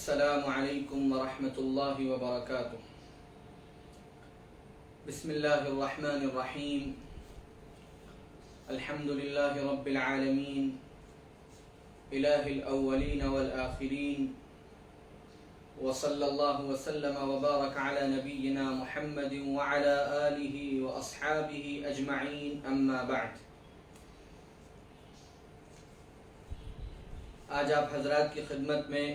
السلام علیکم ورحمۃ اللہ وبرکاتہ۔ بسم اللہ الرحمن الرحیم، الحمد للہ رب العالمین، الہ الاولین والآخرین، وصلی اللہ وسلم وبارک علی نبینا محمد وعلی آلہ واصحابہ اجمعین، اما بعد۔ آج آپ حضرات کی خدمت میں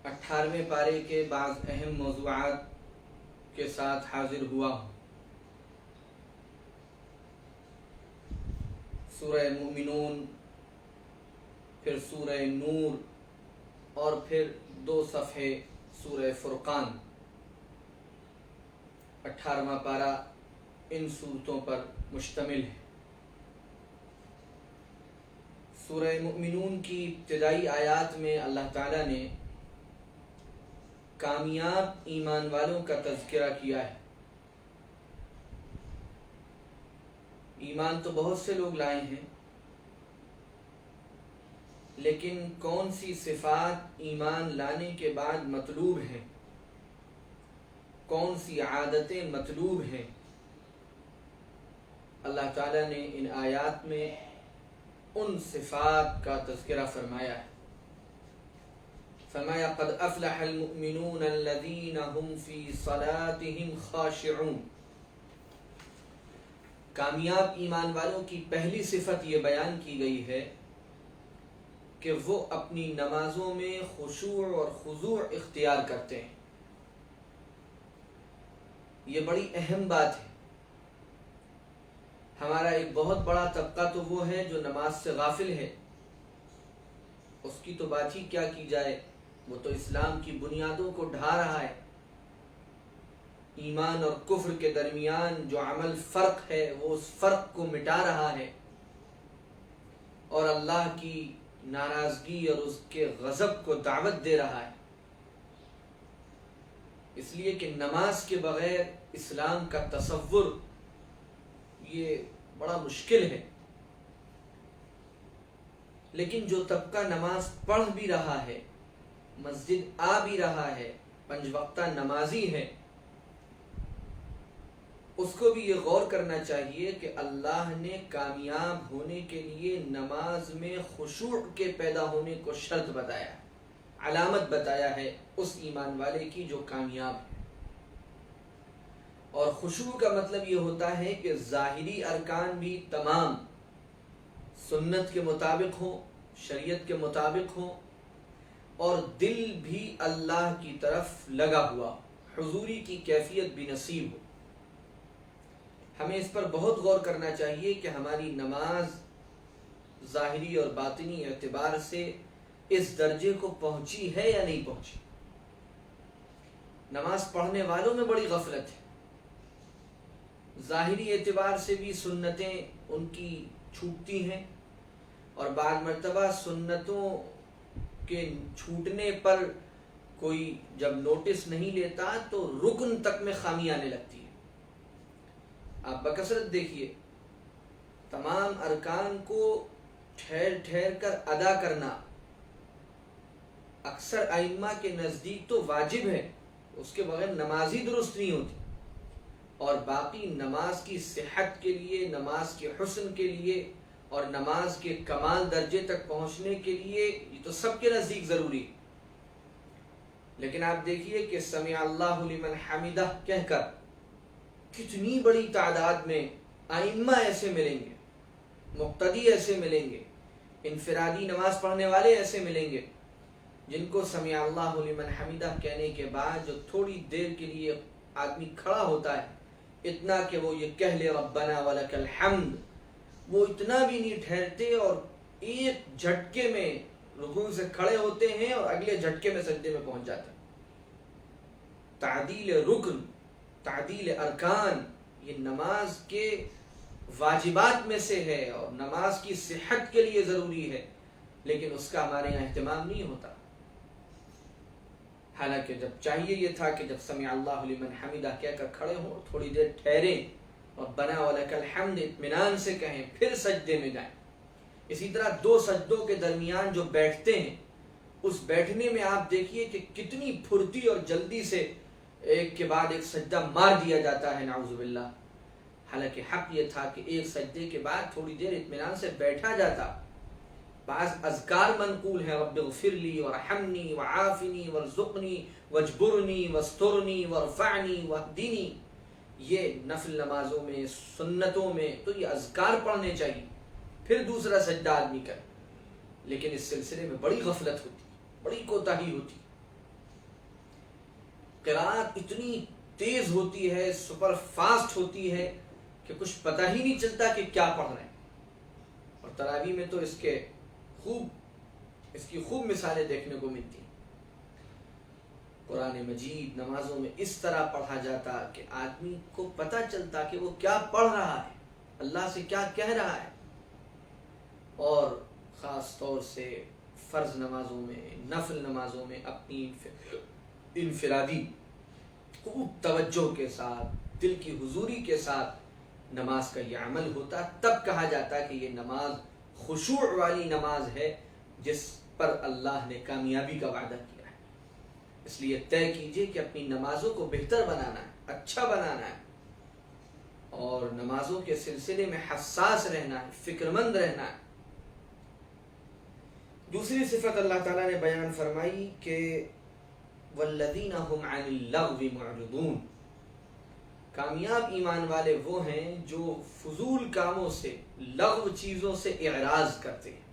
18ویں پارے کے بعض اہم موضوعات کے ساتھ حاضر ہوا ہوں۔ سورہ مومنون، پھر سورہ نور اور پھر 2 صفحے سورہ فرقان۔ 18واں پارہ ان صورتوں پر مشتمل ہے۔ سورہ مومنون کی ابتدائی آیات میں اللہ تعالیٰ نے کامیاب ایمان والوں کا تذکرہ کیا ہے۔ ایمان تو بہت سے لوگ لائے ہیں، لیکن کون سی صفات ایمان لانے کے بعد مطلوب ہیں، کون سی عادتیں مطلوب ہیں، اللہ تعالیٰ نے ان آیات میں ان صفات کا تذکرہ فرمایا ہے۔ فرمایا قد افلح المؤمنون الذین هم فی صلاتهم خاشعون۔ کامیاب ایمان والوں کی پہلی صفت یہ بیان کی گئی ہے کہ وہ اپنی نمازوں میں خشوع اور خضوع اختیار کرتے ہیں۔ یہ بڑی اہم بات ہے۔ ہمارا ایک بہت بڑا طبقہ تو وہ ہے جو نماز سے غافل ہے، اس کی تو بات ہی کیا کی جائے، وہ تو اسلام کی بنیادوں کو ڈھا رہا ہے۔ ایمان اور کفر کے درمیان جو عمل فرق ہے وہ اس فرق کو مٹا رہا ہے، اور اللہ کی ناراضگی اور اس کے غضب کو دعوت دے رہا ہے۔ اس لیے کہ نماز کے بغیر اسلام کا تصور یہ بڑا مشکل ہے۔ لیکن جو طبقہ نماز پڑھ بھی رہا ہے، مسجد آ بھی رہا ہے، 5 وقتہ نمازی ہے، اس کو بھی یہ غور کرنا چاہیے کہ اللہ نے کامیاب ہونے کے لیے نماز میں خشوع کے پیدا ہونے کو شرط بتایا، علامت بتایا ہے اس ایمان والے کی جو کامیاب ہے۔ اور خشوع کا مطلب یہ ہوتا ہے کہ ظاہری ارکان بھی تمام سنت کے مطابق ہوں، شریعت کے مطابق ہوں، اور دل بھی اللہ کی طرف لگا ہوا، حضوری کی کیفیت بھی نصیب ہو۔ ہمیں اس پر بہت غور کرنا چاہیے کہ ہماری نماز ظاہری اور باطنی اعتبار سے اس درجے کو پہنچی ہے یا نہیں پہنچی۔ نماز پڑھنے والوں میں بڑی غفلت ہے، ظاہری اعتبار سے بھی سنتیں ان کی چھوٹتی ہیں، اور بعض مرتبہ سنتوں کے چھوٹنے پر کوئی جب نوٹس نہیں لیتا تو رکن تک میں خامی آنے لگتی ہے۔ آپ بکثرت دیکھیے، تمام ارکان کو ٹھہر ٹھہر کر ادا کرنا اکثر ائمہ کے نزدیک تو واجب ہے، اس کے بغیر نماز ہی درست نہیں ہوتی۔ اور باقی نماز کی صحت کے لیے، نماز کے حسن کے لیے اور نماز کے کمال درجے تک پہنچنے کے لیے یہ تو سب کے نزدیک ضروری ہے۔ لیکن آپ دیکھیے کہ سمع اللہ لمن حمدہ کہہ کر کتنی بڑی تعداد میں ائمہ ایسے ملیں گے، مقتدی ایسے ملیں گے، انفرادی نماز پڑھنے والے ایسے ملیں گے جن کو سمع اللہ لمن حمدہ کہنے کے بعد جو تھوڑی دیر کے لیے آدمی کھڑا ہوتا ہے، اتنا کہ وہ یہ کہہ لے ربنا ولک الحمد، وہ اتنا بھی نہیں ٹھہرتے اور ایک جھٹکے میں رکوع سے کھڑے ہوتے ہیں اور اگلے جھٹکے میں سجدے میں پہنچ جاتے ہیں۔ تعدیل رکن، تعدیل ارکان، یہ نماز کے واجبات میں سے ہے اور نماز کی صحت کے لیے ضروری ہے، لیکن اس کا ہمارے یہاں اہتمام نہیں ہوتا۔ حالانکہ جب چاہیے یہ تھا کہ جب سمع اللہ لمن حمدہ کہہ کر کھڑے ہوں، تھوڑی دیر ٹھہریں، ربنا ولک الحمد اطمینان سے کہیں، پھر سجدے میں جائیں۔ اسی طرح 2 سجدوں کے درمیان جو بیٹھتے ہیں اس بیٹھنے میں آپ دیکھیے کہ کتنی پھرتی اور جلدی سے ایک کے بعد ایک سجدہ مار دیا جاتا ہے، نعوذ باللہ. حالانکہ حق یہ تھا کہ ایک سجدے کے بعد تھوڑی دیر اطمینان سے بیٹھا جاتا. بعض اذکار منقول ہیں، رب اغفر لی ورحمنی وعافنی وارزقنی واجبرنی واسترنی وارفعنی واہدنی. یہ نفل نمازوں میں، سنتوں میں تو یہ اذکار پڑھنے چاہیے، پھر دوسرا سجدہ آدمی کرے. لیکن اس سلسلے میں بڑی غفلت ہوتی، بڑی کوتاہی ہوتی. قرات اتنی تیز ہوتی ہے، سپر فاسٹ ہوتی ہے کہ کچھ پتہ ہی نہیں چلتا کہ کیا پڑھ رہے ہیں. اور تراویح میں تو اس کی خوب مثالیں دیکھنے کو ملتی ہیں. قرآن مجید نمازوں میں اس طرح پڑھا جاتا کہ آدمی کو پتہ چلتا کہ وہ کیا پڑھ رہا ہے، اللہ سے کیا کہہ رہا ہے. اور خاص طور سے فرض نمازوں میں، نفل نمازوں میں اپنی انفرادی خوب توجہ کے ساتھ، دل کی حضوری کے ساتھ نماز کا یہ عمل ہوتا، تب کہا جاتا کہ یہ نماز خشوع والی نماز ہے جس پر اللہ نے کامیابی کا وعدہ کیا ہے. اس لیے طے کیجئے کہ اپنی نمازوں کو بہتر بنانا ہے، اچھا بنانا ہے، اور نمازوں کے سلسلے میں حساس رہنا ہے، فکر مند رہنا ہے. دوسری صفت اللہ تعالیٰ نے بیان فرمائی کہ والذین هم عن اللغو معرضون. کامیاب ایمان والے وہ ہیں جو فضول کاموں سے، لغو چیزوں سے اعراض کرتے ہیں.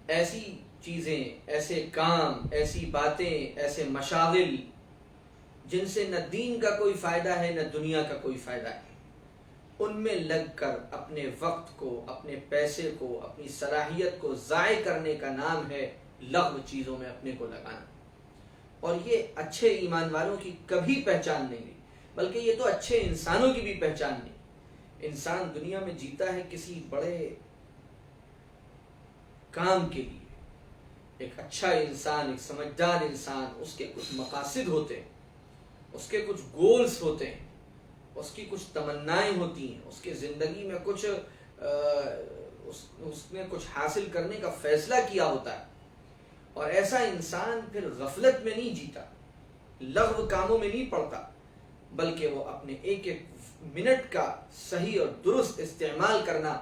ایسی چیزیں، ایسے کام، ایسی باتیں، ایسے مشاغل جن سے نہ دین کا کوئی فائدہ ہے نہ دنیا کا کوئی فائدہ ہے، ان میں لگ کر اپنے وقت کو، اپنے پیسے کو، اپنی صلاحیت کو ضائع کرنے کا نام ہے لغو چیزوں میں اپنے کو لگانا. اور یہ اچھے ایمان والوں کی کبھی پہچان نہیں ہے، بلکہ یہ تو اچھے انسانوں کی بھی پہچان نہیں. انسان دنیا میں جیتا ہے کسی بڑے کام کے لیے. ایک اچھا انسان، ایک سمجھدار انسان، اس کے کچھ مقاصد ہوتے ہیں، اس کے کچھ گولز ہوتے ہیں، اس کی کچھ تمنائیں ہوتی ہیں، اس کے زندگی میں کچھ اس نے کچھ حاصل کرنے کا فیصلہ کیا ہوتا ہے. اور ایسا انسان پھر غفلت میں نہیں جیتا، لغو کاموں میں نہیں پڑتا، بلکہ وہ اپنے ایک ایک منٹ کا صحیح اور درست استعمال کرنا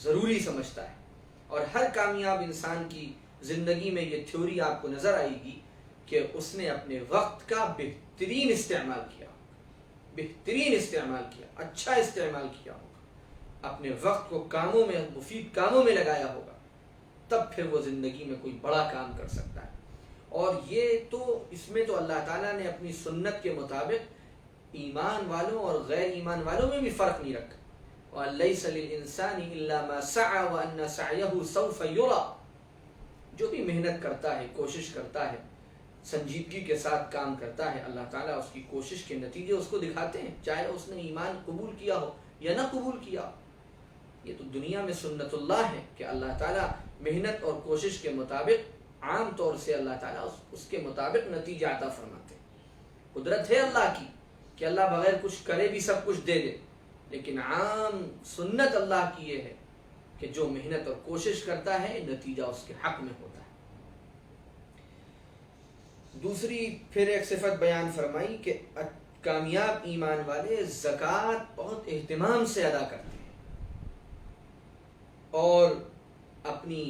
ضروری سمجھتا ہے. اور ہر کامیاب انسان کی زندگی میں یہ تھیوری آپ کو نظر آئے گی کہ اس نے اپنے وقت کا بہترین استعمال کیا، اچھا استعمال کیا ہوگا، اپنے وقت کو کاموں میں، مفید کاموں میں لگایا ہوگا، تب پھر وہ زندگی میں کوئی بڑا کام کر سکتا ہے. اور یہ تو اس میں تو اللہ تعالیٰ نے اپنی سنت کے مطابق ایمان والوں اور غیر ایمان والوں میں بھی فرق نہیں رکھا. وَلَيْسَ لِلْإِنسَانِ إِلَّا مَا سَعَى وَأَنَّ سَعْيَهُ سَوْفَ يُرَى. جو بھی محنت کرتا ہے، کوشش کرتا ہے، سنجیدگی کے ساتھ کام کرتا ہے، اللہ تعالیٰ اس کی کوشش کے نتیجے اس کو دکھاتے ہیں، چاہے اس نے ایمان قبول کیا ہو یا نہ قبول کیا ہو. یہ تو دنیا میں سنت اللہ ہے کہ اللہ تعالیٰ محنت اور کوشش کے مطابق عام طور سے اللہ تعالیٰ اس کے مطابق نتیجہ عطا فرماتے ہیں. قدرت ہے اللہ کی کہ اللہ بغیر کچھ کرے بھی سب کچھ دے دے، لیکن عام سنت اللہ کی یہ ہے کہ جو محنت اور کوشش کرتا ہے نتیجہ اس کے حق میں ہوتا ہے. دوسری پھر ایک صفت بیان فرمائی کہ کامیاب ایمان والے زکوٰۃ بہت اہتمام سے ادا کرتے ہیں اور اپنی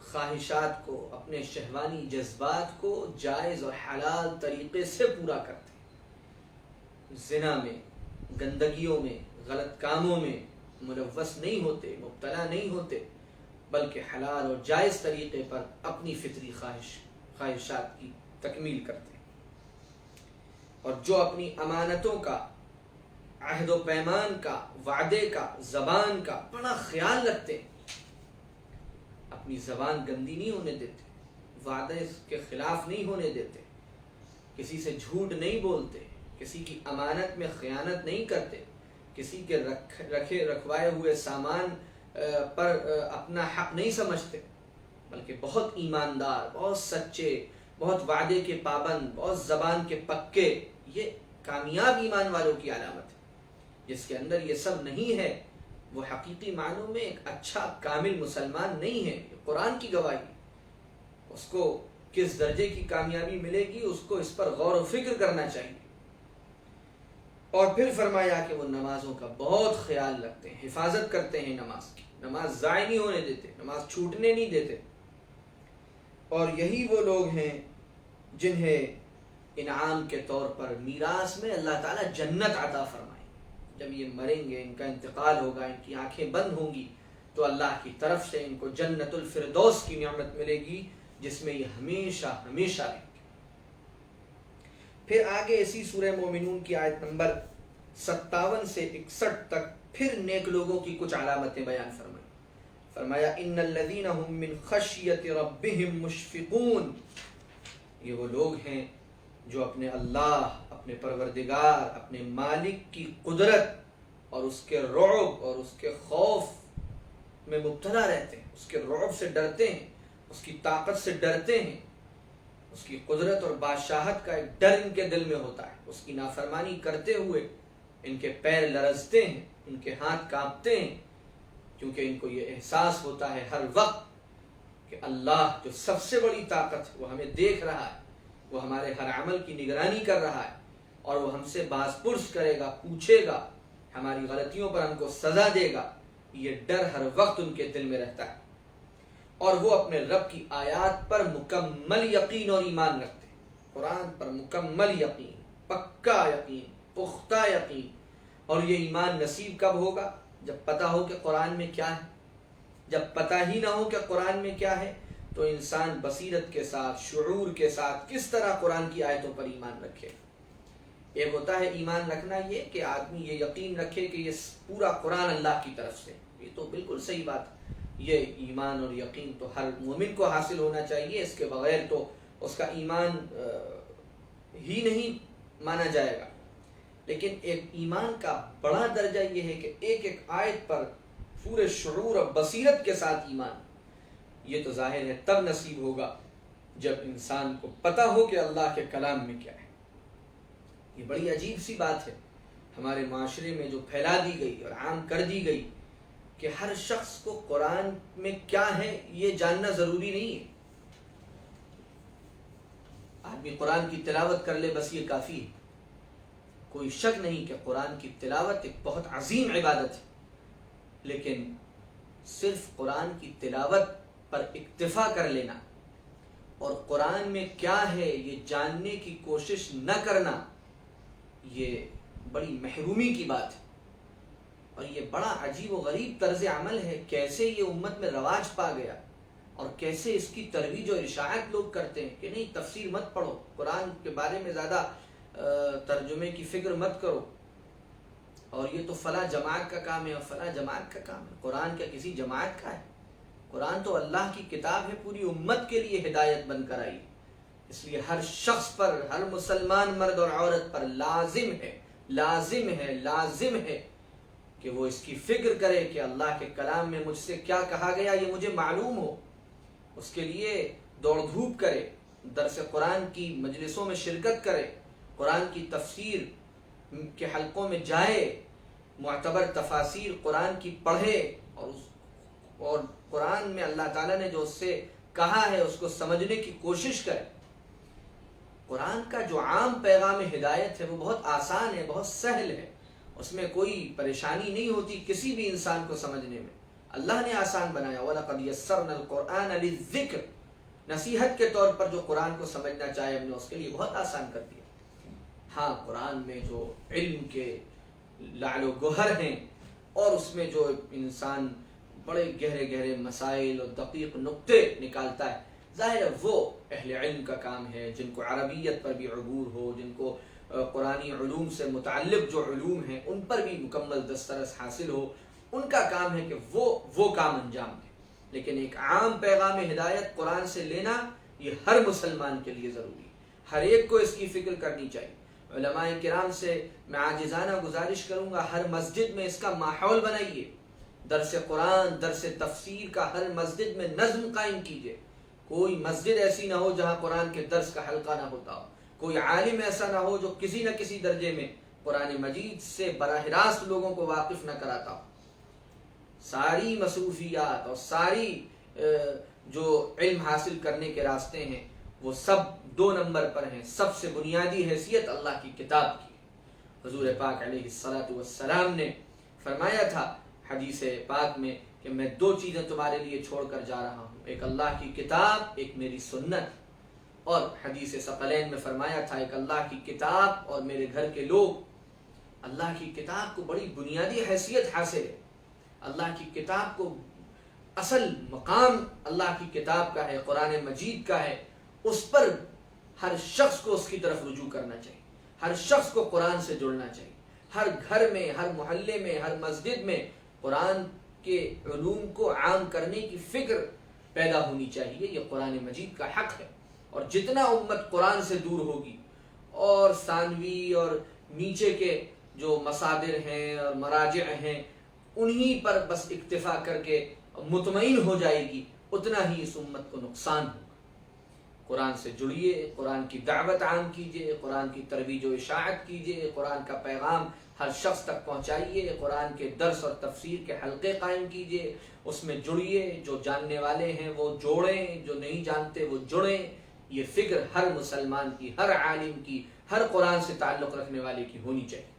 خواہشات کو، اپنے شہوانی جذبات کو جائز اور حلال طریقے سے پورا کرتے ہیں. زنا میں، گندگیوں میں، غلط کاموں میں ملوث نہیں ہوتے، مبتلا نہیں ہوتے، بلکہ حلال اور جائز طریقے پر اپنی فطری خواہشات کی تکمیل کرتے ہیں. اور جو اپنی امانتوں کا، عہد و پیمان کا، وعدے کا، زبان کا بڑا خیال رکھتے ہیں، اپنی زبان گندی نہیں ہونے دیتے، وعدے کے خلاف نہیں ہونے دیتے، کسی سے جھوٹ نہیں بولتے، کسی کی امانت میں خیانت نہیں کرتے، کسی کے رکھوائے ہوئے سامان پر اپنا حق نہیں سمجھتے، بلکہ بہت ایماندار، بہت سچے، بہت وعدے کے پابند، بہت زبان کے پکے. یہ کامیاب ایمان والوں کی علامت ہے. جس کے اندر یہ سب نہیں ہے وہ حقیقی معنوں میں ایک اچھا کامل مسلمان نہیں ہے۔ قرآن کی گواہی، اس کو کس درجے کی کامیابی ملے گی اس کو اس پر غور و فکر کرنا چاہیے۔ اور پھر فرمایا کہ وہ نمازوں کا بہت خیال رکھتے ہیں، حفاظت کرتے ہیں نماز کی، نماز ضائع نہیں ہونے دیتے، نماز چھوٹنے نہیں دیتے۔ اور یہی وہ لوگ ہیں جنہیں انعام کے طور پر میراث میں اللہ تعالیٰ جنت عطا فرمائے۔ جب یہ مریں گے، ان کا انتقال ہوگا، ان کی آنکھیں بند ہوں گی، تو اللہ کی طرف سے ان کو جنت الفردوس کی نعمت ملے گی، جس میں یہ ہمیشہ ہمیشہ رہیں گے۔ پھر آگے اسی سورہ مومنون کی آیت نمبر 57 سے 61 تک پھر نیک لوگوں کی کچھ علامتیں بیان فرمائی۔ فرمایا ان الذین هم من خشیت ربهم مشفقون، یہ وہ لوگ ہیں جو اپنے اللہ، اپنے پروردگار، اپنے مالک کی قدرت اور اس کے رعب اور اس کے خوف میں مبتلا رہتے ہیں، اس کے رعب سے ڈرتے ہیں، اس کی طاقت سے ڈرتے ہیں، اس کی قدرت اور بادشاہت کا ایک ڈر ان کے دل میں ہوتا ہے۔ اس کی نافرمانی کرتے ہوئے ان کے پیر لرزتے ہیں، ان کے ہاتھ کانپتے ہیں، کیونکہ ان کو یہ احساس ہوتا ہے ہر وقت کہ اللہ جو سب سے بڑی طاقت ہے وہ ہمیں دیکھ رہا ہے، وہ ہمارے ہر عمل کی نگرانی کر رہا ہے، اور وہ ہم سے باز پرس کرے گا، پوچھے گا، ہماری غلطیوں پر ہم کو سزا دے گا۔ یہ ڈر ہر وقت ان کے دل میں رہتا ہے، اور وہ اپنے رب کی آیات پر مکمل یقین اور ایمان رکھتے ہیں۔ قرآن پر مکمل یقین، پکا یقین، پختہ یقین۔ اور یہ ایمان نصیب کب ہوگا؟ جب پتہ ہو کہ قرآن میں کیا ہے۔ جب پتہ ہی نہ ہو کہ قرآن میں کیا ہے تو انسان بصیرت کے ساتھ، شعور کے ساتھ کس طرح قرآن کی آیتوں پر ایمان رکھے۔ ایک ہوتا ہے ایمان رکھنا یہ کہ آدمی یہ یقین رکھے کہ یہ پورا قرآن اللہ کی طرف سے، یہ تو بالکل صحیح بات ہے۔ یہ ایمان اور یقین تو ہر مومن کو حاصل ہونا چاہیے، اس کے بغیر تو اس کا ایمان ہی نہیں مانا جائے گا۔ لیکن ایک ایمان کا بڑا درجہ یہ ہے کہ ایک ایک آیت پر پورے شعور اور بصیرت کے ساتھ ایمان، یہ تو ظاہر ہے تب نصیب ہوگا جب انسان کو پتہ ہو کہ اللہ کے کلام میں کیا ہے۔ یہ بڑی عجیب سی بات ہے ہمارے معاشرے میں جو پھیلا دی گئی اور عام کر دی گئی کہ ہر شخص کو قرآن میں کیا ہے یہ جاننا ضروری نہیں ہے۔ آدمی قرآن کی تلاوت کر لے بس یہ کافی ہے۔ کوئی شک نہیں کہ قرآن کی تلاوت ایک بہت عظیم عبادت ہے، لیکن صرف قرآن کی تلاوت پر اکتفا کر لینا اور قرآن میں کیا ہے یہ جاننے کی کوشش نہ کرنا، یہ بڑی محرومی کی بات ہے، اور یہ بڑا عجیب و غریب طرز عمل ہے۔ کیسے یہ امت میں رواج پا گیا اور کیسے اس کی ترویج و اشاعت لوگ کرتے ہیں کہ نہیں تفسیر مت پڑھو، قرآن کے بارے میں زیادہ ترجمے کی فکر مت کرو، اور یہ تو فلاں جماعت کا کام ہے اور فلاں جماعت کا کام ہے۔ قرآن کیا کسی جماعت کا ہے؟ قرآن تو اللہ کی کتاب ہے، پوری امت کے لیے ہدایت بن کر آئی، اس لیے ہر شخص پر، ہر مسلمان مرد اور عورت پر لازم ہے کہ وہ اس کی فکر کرے کہ اللہ کے کلام میں مجھ سے کیا کہا گیا یہ مجھے معلوم ہو، اس کے لیے دوڑ دھوپ کرے، درس قرآن کی مجلسوں میں شرکت کرے، قرآن کی تفسیر کے حلقوں میں جائے، معتبر تفاسیر قرآن کی پڑھے، اور قرآن میں اللہ تعالیٰ نے جو اس سے کہا ہے اس کو سمجھنے کی کوشش کرے۔ قرآن کا جو عام پیغام ہدایت ہے وہ بہت آسان ہے، بہت سہل ہے، اس میں کوئی پریشانی نہیں ہوتی کسی بھی انسان کو سمجھنے میں۔ اللہ نے آسان بنایا، وَلَقَدْ يَسَّرْنَا الْقُرْآنَ لِلذِّكْرِ، نصیحت کے طور پر جو قرآن کو سمجھنا چاہے ہم نے اس کے لیے بہت آسان کر دیا۔ ہاں قرآن میں جو علم کے لعل و گوہر ہیں اور اس میں جو انسان بڑے گہرے گہرے مسائل اور دقیق نقطے نکالتا ہے، ظاہر ہے وہ اہل علم کا کام ہے، جن کو عربیت پر بھی عبور ہو، جن کو قرآنی علوم سے متعلق جو علوم ہیں ان پر بھی مکمل دسترس حاصل ہو، ان کا کام ہے کہ وہ کام انجام دیں۔ لیکن ایک عام پیغام ہدایت قرآن سے لینا یہ ہر مسلمان کے لیے ضروری ہے، ہر ایک کو اس کی فکر کرنی چاہیے۔ علماء کرام سے میں عاجزانہ گزارش کروں گا ہر مسجد میں اس کا ماحول بنائیے، درس قرآن، درس تفسیر کا ہر مسجد میں نظم قائم کیجیے۔ کوئی مسجد ایسی نہ ہو جہاں قرآن کے درس کا حلقہ نہ ہوتا ہو، کوئی عالم ایسا نہ ہو جو کسی نہ کسی درجے میں قرآن مجید سے براہ راست لوگوں کو واقف نہ کراتا ہو۔ ساری مصروفیات اور ساری جو علم حاصل کرنے کے راستے ہیں وہ سب 2 نمبر پر ہیں. سب سے بنیادی حیثیت اللہ کی کتاب کی. حضور پاک علیہ الصلاۃ والسلام نے فرمایا تھا حدیث پاک میں کہ میں 2 چیزیں تمہارے لیے چھوڑ کر جا رہا ہوں، ایک اللہ کی کتاب، ایک میری سنت. اور حدیث ثقلین میں فرمایا تھا ایک اللہ کی کتاب اور میرے گھر کے لوگ. اللہ کی کتاب کو بڑی بنیادی حیثیت حاصل ہے. اللہ کی کتاب کو اصل مقام اللہ کی کتاب کا ہے، قرآن مجید کا ہے. اس پر ہر شخص کو اس کی طرف رجوع کرنا چاہیے، ہر شخص کو قرآن سے جڑنا چاہیے. ہر گھر میں، ہر محلے میں، ہر مسجد میں قرآن کے علوم کو عام کرنے کی فکر پیدا ہونی چاہیے. یہ قرآن مجید کا حق ہے. اور جتنا امت قرآن سے دور ہوگی اور ثانوی اور نیچے کے جو مصادر ہیں اور مراجع ہیں انہی پر بس اکتفا کر کے مطمئن ہو جائے گی، اتنا ہی اس امت کو نقصان ہوگا. قرآن سے جڑیے، قرآن کی دعوت عام کیجیے، قرآن کی ترویج و اشاعت کیجیے، قرآن کا پیغام ہر شخص تک پہنچائیے، قرآن کے درس اور تفسیر کے حلقے قائم کیجیے، اس میں جڑیے. جو جاننے والے ہیں وہ جوڑیں، جو نہیں جانتے وہ جڑیں. یہ فکر ہر مسلمان کی، ہر عالم کی، ہر قرآن سے تعلق رکھنے والے کی ہونی چاہیے.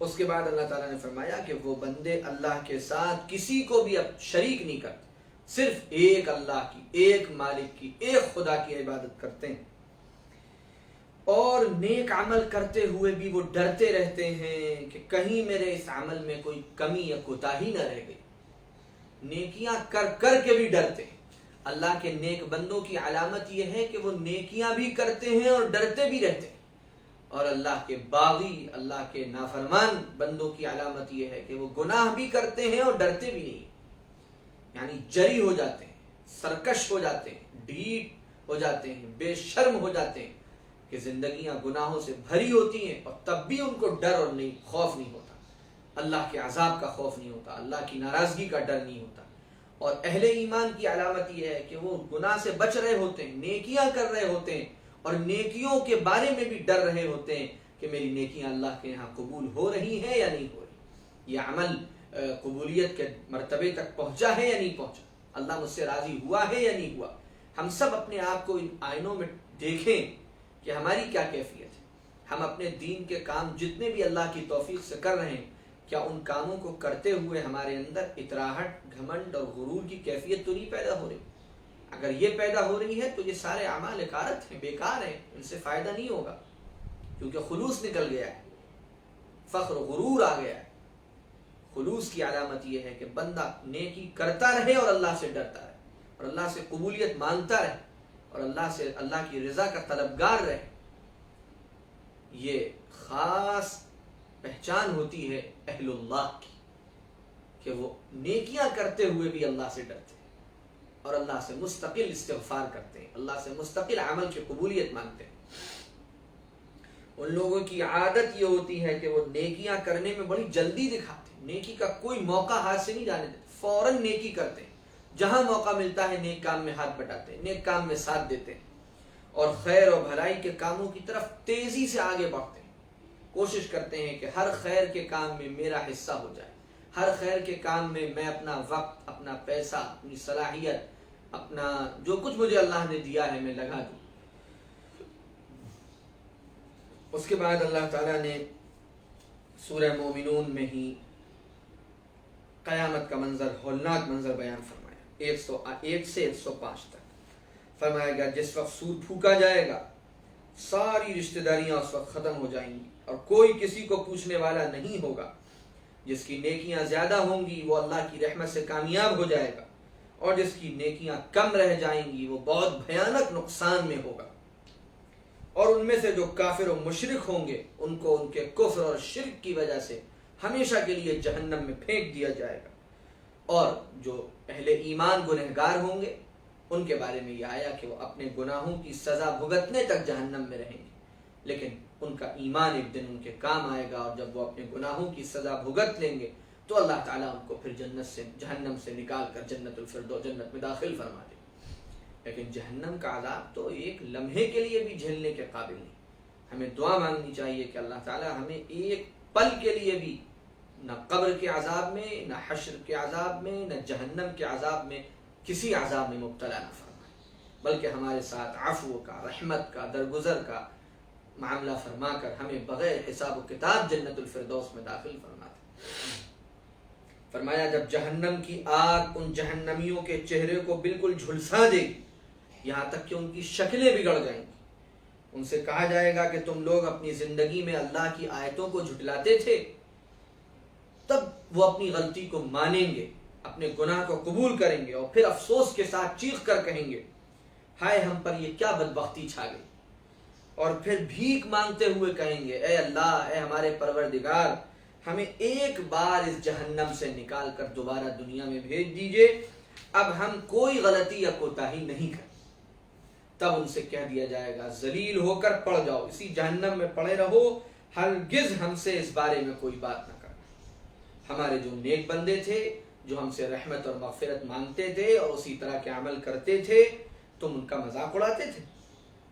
اس کے بعد اللہ تعالیٰ نے فرمایا کہ وہ بندے اللہ کے ساتھ کسی کو بھی اب شریک نہیں کرتے، صرف ایک اللہ کی، ایک مالک کی، ایک خدا کی عبادت کرتے ہیں. اور نیک عمل کرتے ہوئے بھی وہ ڈرتے رہتے ہیں کہ کہیں میرے اس عمل میں کوئی کمی یا کوتاہی نہ رہ گئی. نیکیاں کر کر کے بھی ڈرتے ہیں. اللہ کے نیک بندوں کی علامت یہ ہے کہ وہ نیکیاں بھی کرتے ہیں اور ڈرتے بھی رہتے ہیں. اور اللہ کے باغی، اللہ کے نافرمان بندوں کی علامت یہ ہے کہ وہ گناہ بھی کرتے ہیں اور ڈرتے بھی نہیں. یعنی جری ہو جاتے ہیں، سرکش ہو جاتے ہیں، ڈھیٹ ہو جاتے ہیں، بے شرم ہو جاتے ہیں کہ زندگیاں گناہوں سے بھری ہوتی ہیں اور تب بھی ان کو ڈر اور نہیں خوف نہیں ہوتا. اللہ کے عذاب کا خوف نہیں ہوتا، اللہ کی ناراضگی کا ڈر نہیں ہوتا. اور اہل ایمان کی علامت یہ ہے کہ وہ گناہ سے بچ رہے ہوتے ہیں، نیکیاں کر رہے ہوتے ہیں اور نیکیوں کے بارے میں بھی ڈر رہے ہوتے ہیں کہ میری نیکیاں اللہ کے یہاں قبول ہو رہی ہیں یا نہیں ہو رہی، یہ عمل قبولیت کے مرتبے تک پہنچا ہے یا نہیں پہنچا، اللہ مجھ سے راضی ہوا ہے یا نہیں ہوا. ہم سب اپنے آپ کو ان آئینوں میں دیکھیں کہ ہماری کیا کیفیت ہے. ہم اپنے دین کے کام جتنے بھی اللہ کی توفیق سے کر رہے ہیں، کیا ان کاموں کو کرتے ہوئے ہمارے اندر اتراہٹ، گھمنڈ اور غرور کی کیفیت تو نہیں پیدا ہو رہی؟ اگر یہ پیدا ہو رہی ہے تو یہ سارے اعمال اکارت ہیں، بیکار ہیں، ان سے فائدہ نہیں ہوگا، کیونکہ خلوص نکل گیا ہے، فخر و غرور آ گیا ہے. خلوص کی علامت یہ ہے کہ بندہ نیکی کرتا رہے اور اللہ سے ڈرتا رہے اور اللہ سے قبولیت مانگتا رہے اور اللہ کی رضا کا طلبگار رہے. یہ خاص پہچان ہوتی ہے اہل اللہ کی کہ وہ نیکیاں کرتے ہوئے بھی اللہ سے ڈرتے ہیں اور اللہ سے مستقل استغفار کرتے ہیں، اللہ سے مستقل عمل کی قبولیت مانگتے ہیں. ان لوگوں کی عادت یہ ہوتی ہے کہ وہ نیکیاں کرنے میں بڑی جلدی دکھاتے ہیں، نیکی کا کوئی موقع ہاتھ سے نہیں جانے دیتے، فوراً نیکی کرتے ہیں. جہاں موقع ملتا ہے نیک کام میں ہاتھ بٹاتے ہیں، نیک کام میں ساتھ دیتے ہیں اور خیر اور بھلائی کے کاموں کی طرف تیزی سے آگے بڑھتے ہیں. کوشش کرتے ہیں کہ ہر خیر کے کام میں میرا حصہ ہو جائے، ہر خیر کے کام میں میں اپنا وقت، اپنا پیسہ، اپنی صلاحیت، اپنا جو کچھ مجھے اللہ نے دیا ہے میں لگا دوں. اس کے بعد اللہ تعالیٰ نے سورہ مومنون میں ہی قیامت کا منظر، ہولناک منظر بیان فرمایا. 101 سے 105 تک فرمایا گیا جس وقت سور پھونکا جائے گا ساری رشتہ داریاں اس وقت ختم ہو جائیں گی اور کوئی کسی کو پوچھنے والا نہیں ہوگا. جس کی نیکیاں زیادہ ہوں گی وہ اللہ کی رحمت سے کامیاب ہو جائے گا اور جس کی نیکیاں کم رہ جائیں گی وہ بہت بھیانک نقصان میں ہوگا. اور ان میں سے جو کافر و مشرک ہوں گے ان کو ان کے کفر اور شرک کی وجہ سے ہمیشہ کے لیے جہنم میں پھینک دیا جائے گا. اور جو اہل ایمان گنہگار ہوں گے ان کے بارے میں یہ آیا کہ وہ اپنے گناہوں کی سزا بھگتنے تک جہنم میں رہیں گے، لیکن ان کا ایمان ایک دن ان کے کام آئے گا اور جب وہ اپنے گناہوں کی سزا بھگت لیں گے تو اللہ تعالیٰ ان کو پھر جہنم سے نکال کر جنت الفردوس، جنت میں داخل فرما دے. لیکن جہنم کا عذاب تو ایک لمحے کے لیے بھی جھیلنے کے قابل نہیں. ہمیں دعا مانگنی چاہیے کہ اللہ تعالیٰ ہمیں ایک پل کے لیے بھی نہ قبر کے عذاب میں، نہ حشر کے عذاب میں، نہ جہنم کے عذاب میں، کسی عذاب میں مبتلا نہ فرمائے، بلکہ ہمارے ساتھ عفو کا، رحمت کا، درگزر کا معاملہ فرما کر ہمیں بغیر حساب و کتاب جنت الفردوس میں داخل فرماتے۔ فرمایا جب جہنم کی آگ ان جہنمیوں کے چہرے کو بالکل جھلسا دے گی، یہاں تک کہ ان کی شکلیں بگڑ جائیں گی، ان سے کہا جائے گا کہ تم لوگ اپنی زندگی میں اللہ کی آیتوں کو جھٹلاتے تھے، تب وہ اپنی غلطی کو مانیں گے، اپنے گناہ کو قبول کریں گے، اور پھر افسوس کے ساتھ چیخ کر کہیں گے ہائے ہم پر یہ کیا بدبختی چھا گئی، اور پھر بھیک مانگتے ہوئے کہیں گے اے اللہ، اے ہمارے پروردگار، ہمیں ایک بار اس جہنم سے نکال کر دوبارہ دنیا میں بھیج دیجئے، اب ہم کوئی غلطی یا کوتاہی نہیں کریں۔ تب ان سے کہہ دیا جائے گا ذلیل ہو کر پڑ جاؤ، اسی جہنم میں پڑے رہو، ہرگز ہم سے اس بارے میں کوئی بات نہ کرنا۔ ہمارے جو نیک بندے تھے، جو ہم سے رحمت اور مغفرت مانگتے تھے اور اسی طرح کے عمل کرتے تھے، تم ان کا مذاق اڑاتے تھے،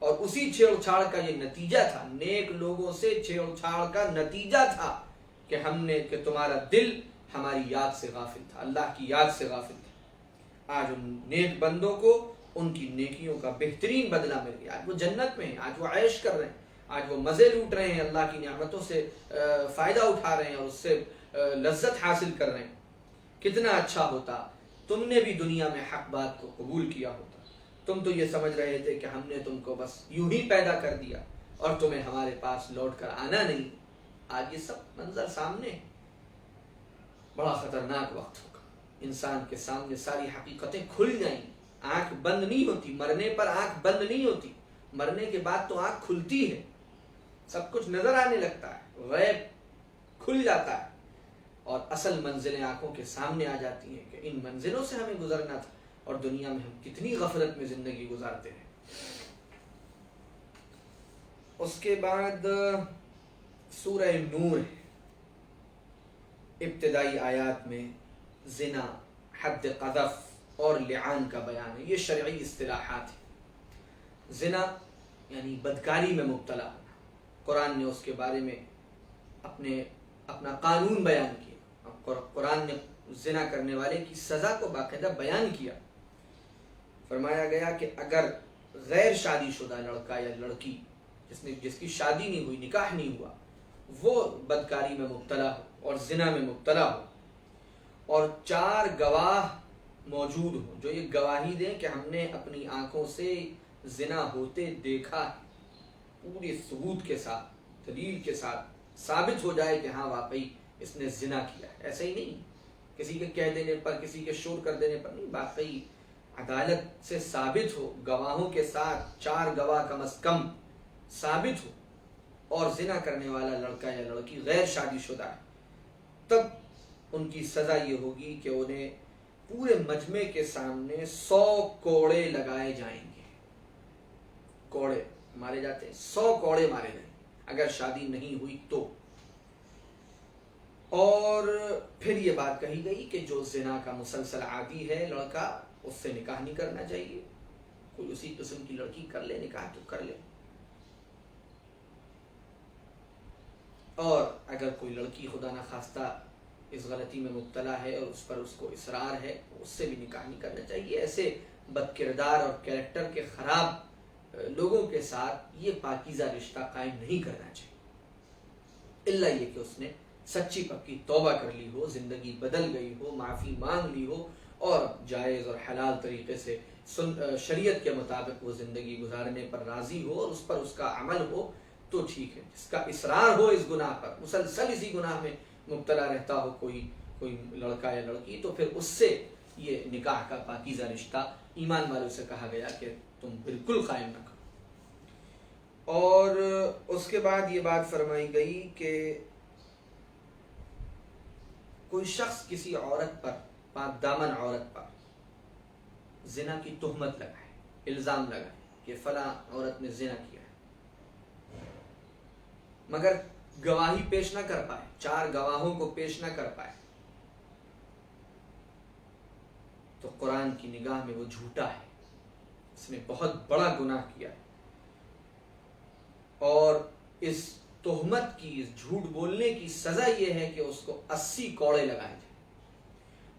اور اسی چھیڑ چھاڑ کا یہ نتیجہ تھا، نیک لوگوں سے چھیڑ چھاڑ کا نتیجہ تھا کہ تمہارا دل ہماری یاد سے غافل تھا، اللہ کی یاد سے غافل تھا۔ آج ان نیک بندوں کو ان کی نیکیوں کا بہترین بدلہ مل گیا، آج وہ جنت میں ہیں، آج وہ عیش کر رہے ہیں، آج وہ مزے لوٹ رہے ہیں، اللہ کی نعمتوں سے فائدہ اٹھا رہے ہیں اور اس سے لذت حاصل کر رہے ہیں۔ کتنا اچھا ہوتا تم نے بھی دنیا میں حق بات کو قبول کیا ہوتا، تم تو یہ سمجھ رہے تھے کہ ہم نے تم کو بس یوں ہی پیدا کر دیا اور تمہیں ہمارے پاس لوٹ کر آنا نہیں۔ آج یہ سب منظر سامنے، بڑا خطرناک وقت ہوگا، انسان کے سامنے ساری حقیقتیں کھل جائیں، آنکھ بند نہیں ہوتی، مرنے پر آنکھ بند نہیں ہوتی، مرنے کے بعد تو آنکھ کھلتی ہے، سب کچھ نظر آنے لگتا ہے، غیب کھل جاتا ہے، اور اصل منزلیں آنکھوں کے سامنے آ جاتی ہیں کہ ان منزلوں سے ہمیں گزرنا تھا، اور دنیا میں ہم کتنی غفلت میں زندگی گزارتے ہیں۔ اس کے بعد سورہ نور ہے، ابتدائی آیات میں زنا، حد قذف اور لعان کا بیان ہے، یہ شرعی اصطلاحات ہیں۔ زنا یعنی بدکاری میں مبتلا ہونا، قرآن نے اس کے بارے میں اپنا قانون بیان کیا، قرآن نے زنا کرنے والے کی سزا کو باقاعدہ بیان کیا۔ فرمایا گیا کہ اگر غیر شادی شدہ لڑکا یا لڑکی جس کی شادی نہیں ہوئی، نکاح نہیں ہوا، وہ بدکاری میں مبتلا ہو اور زنا میں مبتلا ہو، اور 4 گواہ موجود ہوں جو یہ گواہی دیں کہ ہم نے اپنی آنکھوں سے زنا ہوتے دیکھا ہے، پوری ثبوت کے ساتھ، دلیل کے ساتھ ثابت ہو جائے کہ ہاں واقعی اس نے زنا کیا ہے، ایسا ہی نہیں کسی کے کہہ دینے پر، کسی کے شور کر دینے پر نہیں، باقی عدالت سے ثابت ہو، گواہوں کے ساتھ 4 گواہ کم از کم ثابت ہو، اور زنا کرنے والا لڑکا یا لڑکی غیر شادی شدہ ہے، تب ان کی سزا یہ ہوگی کہ انہیں پورے مجمع کے سامنے 100 کوڑے لگائے جائیں گے۔ کوڑے مارے جاتے ہیں، 100 کوڑے مارے جائیں گے اگر شادی نہیں ہوئی تو۔ اور پھر یہ بات کہی گئی کہ جو زنا کا مسلسل عادی ہے لڑکا، اس سے نکاح نہیں کرنا چاہیے، کوئی اسی قسم کی لڑکی کر لے نکاح تو کر لے، اور اگر کوئی لڑکی خدا نخواستہ اس غلطی میں مبتلا ہے اور اس پر اس کو اصرار ہے، اس سے بھی نکاح نہیں کرنا چاہیے۔ ایسے بد کردار اور کیریکٹر کے خراب لوگوں کے ساتھ یہ پاکیزہ رشتہ قائم نہیں کرنا چاہیے، الا یہ کہ اس نے سچی پکی توبہ کر لی ہو، زندگی بدل گئی ہو، معافی مانگ لی ہو، اور جائز اور حلال طریقے سے شریعت کے مطابق وہ زندگی گزارنے پر راضی ہو اور اس پر اس کا عمل ہو تو ٹھیک ہے۔ جس کا اصرار ہو اس گناہ پر، مسلسل اسی گناہ میں مبتلا رہتا ہو کوئی لڑکا یا لڑکی، تو پھر اس سے یہ نکاح کا پاکیزہ رشتہ ایمان والوں سے کہا گیا کہ تم بالکل قائم نہ کرو۔ اور اس کے بعد یہ بات فرمائی گئی کہ کوئی شخص کسی عورت پر، پاک دامن عورت پر زنا کی تہمت لگائے، الزام لگائے کہ فلاں عورت نے زنا کیا ہے، مگر گواہی پیش نہ کر پائے، 4 گواہوں کو پیش نہ کر پائے، تو قرآن کی نگاہ میں وہ جھوٹا ہے، اس نے بہت بڑا گناہ کیا ہے، اور اس تہمت کی، جھوٹ بولنے کی سزا یہ ہے کہ اس کو 80 کوڑے لگائے جائیں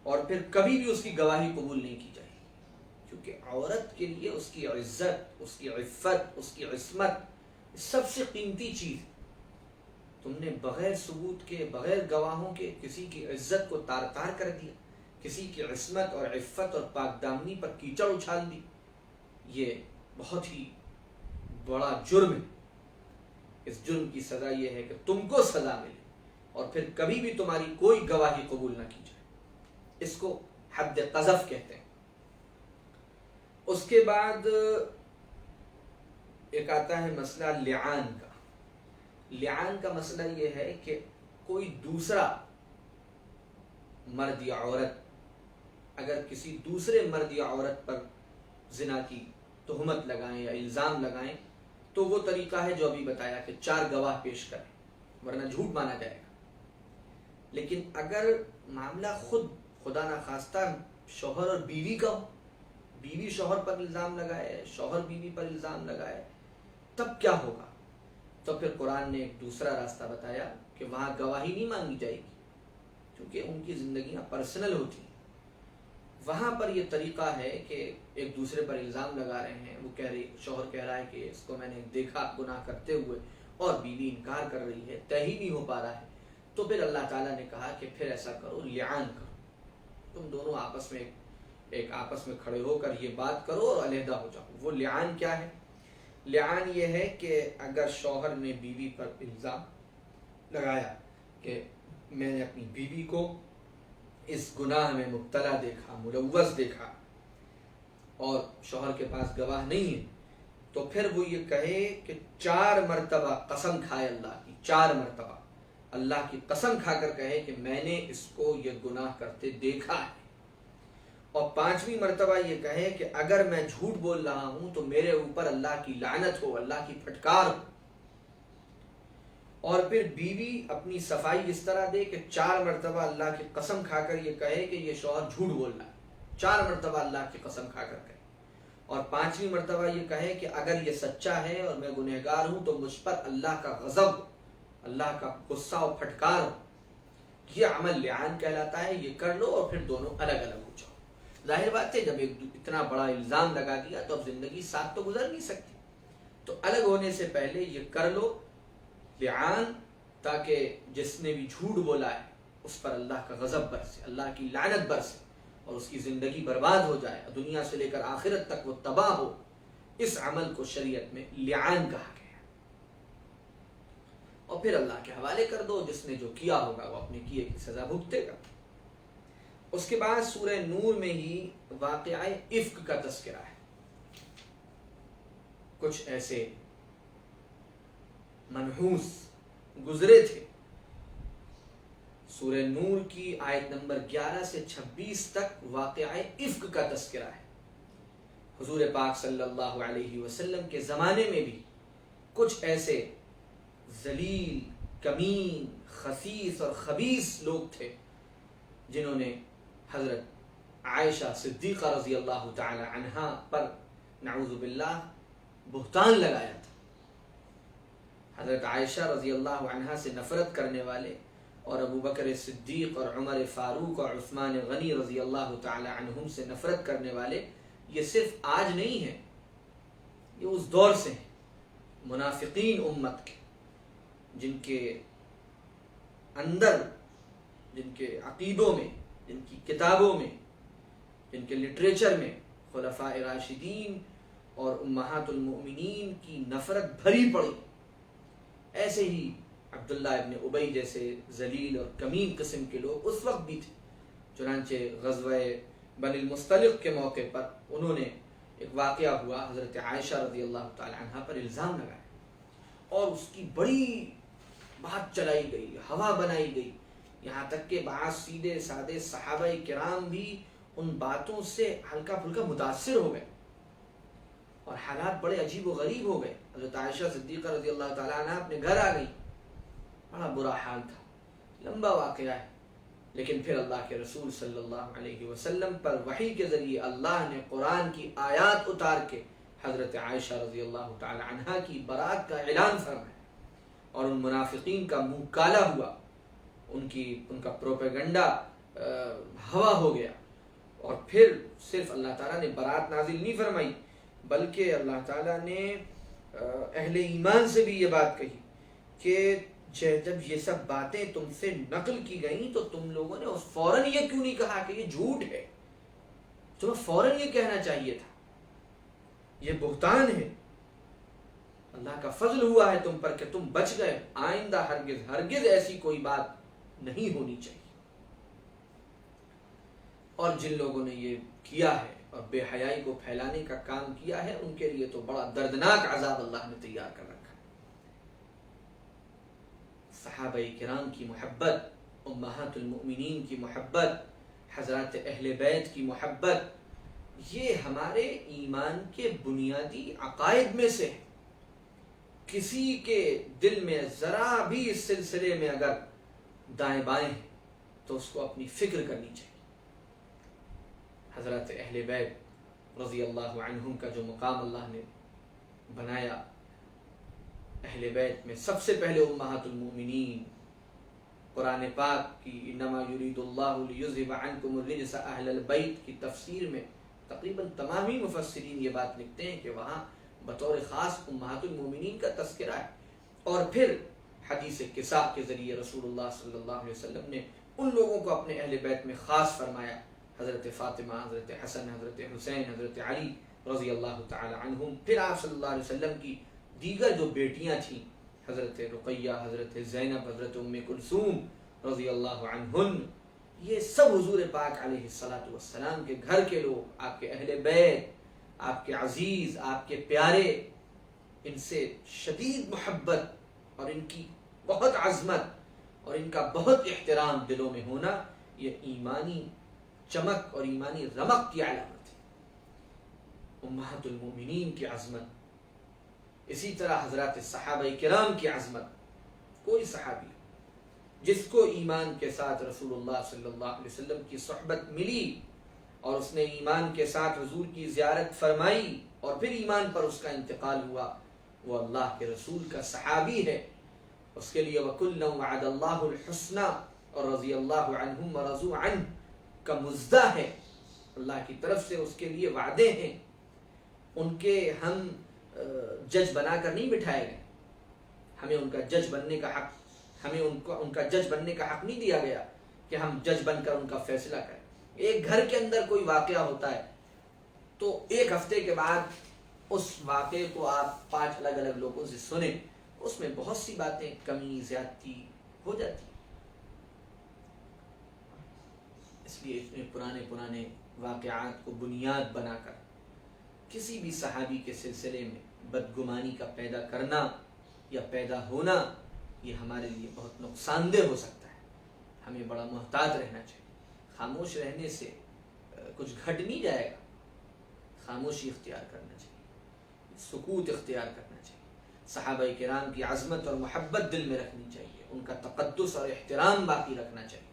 اور پھر کبھی بھی اس کی گواہی قبول نہیں کی جائے، کیونکہ عورت کے لیے اس کی عزت، اس کی عفت، اس کی عصمت سب سے قیمتی چیز ہے۔ تم نے بغیر ثبوت کے، بغیر گواہوں کے کسی کی عزت کو تار تار کر دیا، کسی کی عصمت اور عفت اور پاک دامنی پر کیچڑ اچھال دی، یہ بہت ہی بڑا جرم ہے۔ اس جرم کی سزا یہ ہے کہ تم کو سزا ملے اور پھر کبھی بھی تمہاری کوئی گواہی قبول نہ کی جائے۔ اس کو حد قذف کہتے ہیں۔ اس کے بعد ایک آتا ہے مسئلہ لعان کا۔ لعان کا مسئلہ یہ ہے کہ کوئی دوسرا مرد یا عورت اگر کسی دوسرے مرد یا عورت پر زنا کی تہمت لگائیں یا الزام لگائیں تو وہ طریقہ ہے جو ابھی بتایا کہ 4 گواہ پیش کریں ورنہ جھوٹ مانا جائے گا۔ لیکن اگر معاملہ خدا نخواستہ شوہر اور بیوی کا ہو، بیوی شوہر پر الزام لگائے، شوہر بیوی پر الزام لگائے، تب کیا ہوگا؟ تو پھر قرآن نے ایک دوسرا راستہ بتایا کہ وہاں گواہی نہیں مانگی جائے گی، کیونکہ ان کی زندگیاں پرسنل ہوتی ہیں۔ وہاں پر یہ طریقہ ہے کہ ایک دوسرے پر الزام لگا رہے ہیں، وہ شوہر کہہ رہا ہے کہ اس کو میں نے دیکھا گناہ کرتے ہوئے، اور بیوی انکار کر رہی ہے، طے ہی نہیں ہو پا رہا ہے، تو پھر اللہ تعالیٰ نے کہا کہ پھر ایسا کرو، لعان کرو، تم دونوں آپس میں کھڑے ہو کر یہ بات کرو اور علیحدہ ہو جاؤ۔ وہ لعان کیا ہے؟ لعان یہ ہے کہ اگر شوہر نے بیوی پر الزام لگایا کہ میں نے اپنی بیوی کو اس گناہ میں مبتلا دیکھا، ملوث دیکھا، اور شوہر کے پاس گواہ نہیں ہے، تو پھر وہ یہ کہے کہ 4 مرتبہ قسم کھائے اللہ کی، 4 مرتبہ اللہ کی قسم کھا کر کہے کہ میں نے اس کو یہ گناہ کرتے دیکھا ہے، اور 5ویں مرتبہ یہ کہے کہ اگر میں جھوٹ بول رہا ہوں تو میرے اوپر اللہ کی لعنت ہو، اللہ کی پھٹکار ہو۔ اور پھر بیوی اپنی صفائی اس طرح دے کہ 4 مرتبہ اللہ کی قسم کھا کر یہ کہے کہ یہ شوہر جھوٹ بول رہا ہے، 4 مرتبہ اللہ کی قسم کھا کر کہے، اور 5ویں مرتبہ یہ کہے کہ اگر یہ سچا ہے اور میں گنہگار ہوں تو مجھ پر اللہ کا غضب، اللہ کا غصہ و پھٹکار ہو۔ یہ عمل لعان کہلاتا ہے۔ یہ کر لو اور پھر دونوں الگ الگ ہو جاؤ۔ ظاہر بات ہے جب ایک اتنا بڑا الزام لگا دیا تو اب زندگی ساتھ تو گزر نہیں سکتی، تو الگ ہونے سے پہلے یہ کر لو لعان، تاکہ جس نے بھی جھوٹ بولا ہے اس پر اللہ کا غضب برسے، اللہ کی لعنت برسے، اور اس کی زندگی برباد ہو جائے، دنیا سے لے کر آخرت تک وہ تباہ ہو۔ اس عمل کو شریعت میں لعان کہا گیا، اور پھر اللہ کے حوالے کر دو، جس نے جو کیا ہوگا وہ اپنے کیے کی سزا بھگتے گا۔ اس کے بعد سورہ نور میں ہی واقعہ افک کا تذکرہ ہے۔ کچھ ایسے منحوس گزرے تھے۔ سورہ نور کی آیت نمبر 11 سے 26 تک واقعہ افک کا تذکرہ ہے۔ حضور پاک صلی اللہ علیہ وسلم کے زمانے میں بھی کچھ ایسے ذلیل، کمین، خسیس اور خبیث لوگ تھے جنہوں نے حضرت عائشہ صدیقہ رضی اللہ تعالی عنہا پر نعوذ باللہ بہتان لگایا تھا۔ حضرت عائشہ رضی اللہ عنہا سے نفرت کرنے والے اور ابو بکر صدیق اور عمر فاروق اور عثمان غنی رضی اللہ تعالی عنہم سے نفرت کرنے والے یہ صرف آج نہیں ہیں، یہ اس دور سے ہیں، منافقین امت کے، جن کے اندر، جن کے عقیدوں میں، جن کی کتابوں میں، جن کے لٹریچر میں خلفاء راشدین اور امہات المؤمنین کی نفرت بھری پڑی۔ ایسے ہی عبداللہ ابن ابی جیسے ذلیل اور کمین قسم کے لوگ اس وقت بھی تھے۔ چنانچہ غزوہ بنی المصطلق کے موقع پر انہوں نے ایک واقعہ ہوا، حضرت عائشہ رضی اللہ تعالی عنہا پر الزام لگایا اور اس کی بڑی بات چلائی گئی، ہوا بنائی گئی، یہاں تک کہ بعض سیدھے سادے صحابہ کرام بھی ان باتوں سے ہلکا پھلکا متاثر ہو گئے اور حالات بڑے عجیب و غریب ہو گئے۔ حضرت عائشہ صدیقہ رضی اللہ تعالیٰ عنہ اپنے گھر آ گئی، بڑا برا حال تھا، لمبا واقعہ ہے، لیکن پھر اللہ کے رسول صلی اللہ علیہ وسلم پر وحی کے ذریعے اللہ نے قرآن کی آیات اتار کے حضرت عائشہ رضی اللہ تعالی عنہا کی برات کا اعلان فرمایا، اور ان منافقین کا منہ کالا ہوا، ان کا پروپیگنڈا ہوا ہو گیا، اور پھر صرف اللہ تعالیٰ نے برات نازل نہیں فرمائی بلکہ اللہ تعالیٰ نے اہل ایمان سے بھی یہ بات کہی کہ جب یہ سب باتیں تم سے نقل کی گئیں تو تم لوگوں نے فوراً یہ کیوں نہیں کہا کہ یہ جھوٹ ہے؟ تمہیں فوراً یہ کہنا چاہیے تھا، یہ بہتان ہے۔ اللہ کا فضل ہوا ہے تم پر کہ تم بچ گئے، آئندہ ہرگز ہرگز ایسی کوئی بات نہیں ہونی چاہیے۔ اور جن لوگوں نے یہ کیا ہے اور بے حیائی کو پھیلانے کا کام کیا ہے، ان کے لیے تو بڑا دردناک عذاب اللہ نے تیار کر رکھا ہے۔ صحابہ کرام کی محبت، امہات المؤمنین کی محبت، حضرات اہل بیت کی محبت، یہ ہمارے ایمان کے بنیادی عقائد میں سے ہے۔ کسی کے دل میں ذرا بھی اس سلسلے میں اگر دائیں بائیں ہے تو اس کو اپنی فکر کرنی چاہیے۔ حضرات اہل بیت رضی اللہ عنہم کا جو مقام اللہ نے بنایا، اہل بیت میں سب سے پہلے امہات المؤمنین، قرآن پاک کی انما یرید اللہ لیذھب عنکم الرجس اہل البیت کی تفسیر میں تقریباً تمام ہی مفسرین یہ بات لکھتے ہیں کہ وہاں بطور خاص امہات المؤمنین کا تذکرہ ہے۔ اور پھر حدیث کساء کے ذریعے رسول اللہ صلی اللہ علیہ وسلم نے ان لوگوں کو اپنے اہل بیت میں خاص فرمایا، حضرت فاطمہ، حضرت حسن، حضرت حسین، حضرت علی رضی اللہ تعالی عنہم۔ پھر آپ صلی اللہ علیہ وسلم کی دیگر جو بیٹیاں تھیں، حضرت رقیہ، حضرت زینب، حضرت ام کلثوم رضی اللہ عنہن، یہ سب حضور پاک علیہ الصلوۃ والسلام کے گھر کے لوگ، آپ کے اہل بیت، آپ کے عزیز، آپ کے پیارے، ان سے شدید محبت اور ان کی بہت عظمت اور ان کا بہت احترام دلوں میں ہونا، یہ ایمانی چمک اور ایمانی رمق کی علامت ہے۔ امہات المومنین کی عظمت، اسی طرح حضرات صحابہ کرام کی عظمت۔ کوئی صحابی جس کو ایمان کے ساتھ رسول اللہ صلی اللہ علیہ وسلم کی صحبت ملی اور اس نے ایمان کے ساتھ حضور کی زیارت فرمائی اور پھر ایمان پر اس کا انتقال ہوا، وہ اللہ کے رسول کا صحابی ہے۔ اس کے لیے وَكُلًّا وَعَدَ اللَّهُ الْحُسْنَى اور رضی اللہ عنہم وَرَضُوا عَنْهُ کا مزدہ ہے، اللہ کی طرف سے اس کے لیے وعدے ہیں۔ ان کے ہم جج بنا کر نہیں بٹھائے گئے، ہمیں ان کا جج بننے کا حق، ہمیں ان کا جج بننے کا حق نہیں دیا گیا کہ ہم جج بن کر ان کا فیصلہ کریں۔ ایک گھر کے اندر کوئی واقعہ ہوتا ہے تو ایک ہفتے کے بعد اس واقعے کو آپ 5 الگ الگ لوگوں سے سنیں، اس میں بہت سی باتیں کمی زیادتی ہو جاتی، اس لیے اس میں پرانے واقعات کو بنیاد بنا کر کسی بھی صحابی کے سلسلے میں بدگمانی کا پیدا کرنا یا پیدا ہونا، یہ ہمارے لیے بہت نقصان دہ ہو سکتا ہے۔ ہمیں بڑا محتاط رہنا چاہیے۔ خاموش رہنے سے کچھ گھٹ نہیں جائے گا، خاموشی اختیار کرنا چاہیے، سکوت اختیار کرنا چاہیے، صحابہ کرام کی عظمت اور محبت دل میں رکھنی چاہیے، ان کا تقدس اور احترام باقی رکھنا چاہیے۔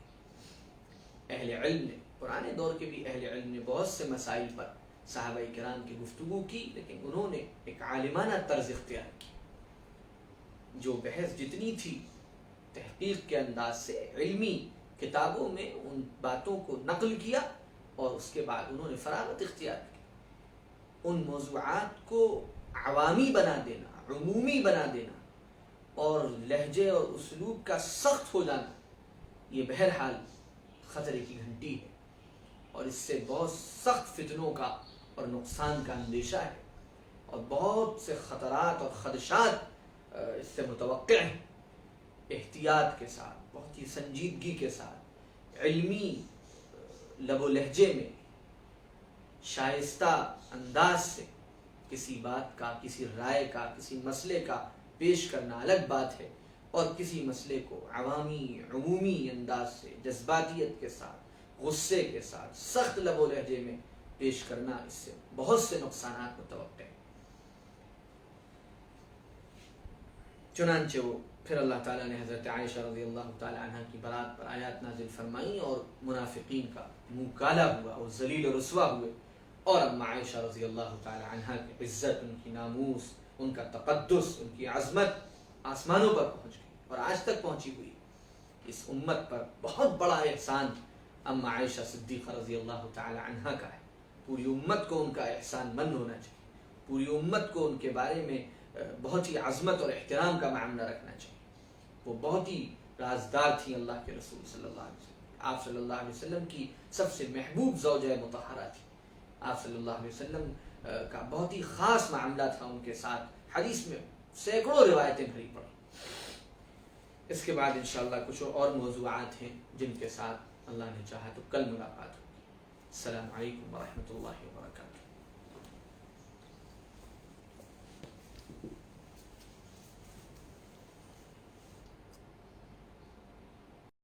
اہل علم نے، پرانے دور کے بھی اہل علم نے بہت سے مسائل پر صحابہ کرام کی گفتگو کی، لیکن انہوں نے ایک عالمانہ طرز اختیار کی۔ جو بحث جتنی تھی تحقیق کے انداز سے علمی کتابوں میں ان باتوں کو نقل کیا اور اس کے بعد انہوں نے فراغت اختیار کی۔ ان موضوعات کو عوامی بنا دینا، عمومی بنا دینا اور لہجے اور اسلوب کا سخت ہو جانا، یہ بہرحال خطرے کی گھنٹی ہے اور اس سے بہت سخت فتنوں کا اور نقصان کا اندیشہ ہے اور بہت سے خطرات اور خدشات اس سے متوقع ہیں۔ احتیاط کے ساتھ، بہت ہی سنجیدگی کے ساتھ، علمی لب و لہجے میں، شائستہ انداز سے کسی بات کا، کسی رائے کا، کسی مسئلے کا پیش کرنا الگ بات ہے، اور کسی مسئلے کو عوامی عمومی انداز سے جذباتیت کے ساتھ، غصے کے ساتھ، سخت لب و لہجے میں پیش کرنا، اس سے بہت سے نقصانات متوقع ہیں۔ چنانچہ وہ پھر اللہ تعالیٰ نے حضرت عائشہ رضی اللہ تعالیٰ عنہ کی برات پر آیات نازل فرمائی اور منافقین کا منہ کالا ہوا اور ذلیل و رسوا ہوئے، اور اما عائشہ رضی اللہ تعالیٰ عنہ کی عزت، ان کی ناموس، ان کا تقدس، ان کی عظمت آسمانوں پر پہنچ گئی اور آج تک پہنچی ہوئی. اس امت پر بہت بڑا احسان ام عائشہ صدیقہ رضی اللہ تعالی عنہا کا ہے. پوری امت کو ان کا احسان مند ہونا چاہیے. پوری امت کو ان کے بارے میں بہت ہی عظمت اور احترام کا معاملہ رکھنا چاہیے. وہ بہت ہی رازدار تھیں اللہ کے رسول صلی اللہ علیہ وسلم. آپ صلی اللہ علیہ وسلم کی سب سے محبوب زوجہ مطہرہ تھی. آپ صلی اللہ علیہ وسلم کا بہت ہی خاص معاملہ تھا ان کے ساتھ. حدیث میں سینکڑوں روایتیں بھری پڑی. اس کے بعد انشاءاللہ کچھ اور موضوعات ہیں جن کے ساتھ اللہ نے چاہا تو کل ملاقات ہوگی. السلام علیکم ورحمۃ اللہ وبرکاتہ.